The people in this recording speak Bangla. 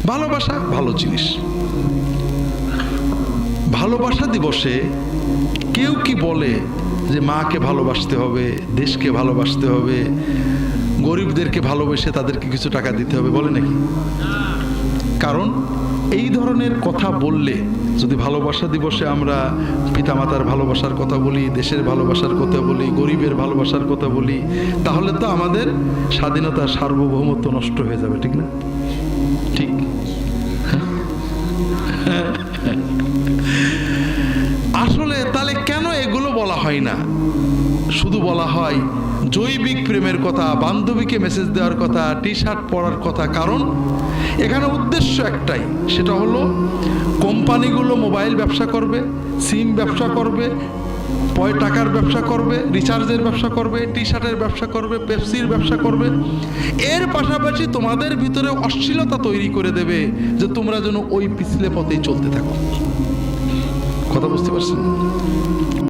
ভালোবাসা ভালো জিনিস। ভালোবাসা দিবসে কেউ কি বলে যে মাকে ভালোবাসতে হবে, দেশকে ভালোবাসতে হবে, গরিবদেরকে ভালোবেসে তাদেরকে কিছু টাকা দিতে হবে, বলে নাকি? কারণ এই ধরনের কথা বললে, যদি ভালোবাসা দিবসে আমরা পিতামাতার ভালোবাসার কথা বলি, দেশের ভালোবাসার কথা বলি, গরিবের ভালোবাসার কথা বলি, তাহলে তো আমাদের স্বাধীনতা, সার্বভৌমত্ব নষ্ট হয়ে যাবে, ঠিক না? ঠিক। আসলে তাহলে কেন এগুলো বলা হয় না? শুধু বলা হয় জৈবিক প্রেমের কথা, বান্ধবীকে মেসেজ দেওয়ার কথা, টি শার্ট পরার কথা। কারণ এখানে উদ্দেশ্য একটাই, সেটা হলো কোম্পানিগুলো মোবাইল ব্যবসা করবে, সিম ব্যবসা করবে, টাকার ব্যবসা করবে, রিচার্জের ব্যবসা করবে, টি শার্টের ব্যবসা করবে, পেপসির ব্যবসা করবে। এর পাশাপাশি তোমাদের ভিতরে অশ্লীলতা তৈরি করে দেবে যে তোমরা যেন ওই পিছলে পথেই চলতে থাকো। কথা বুঝতে পারছেন?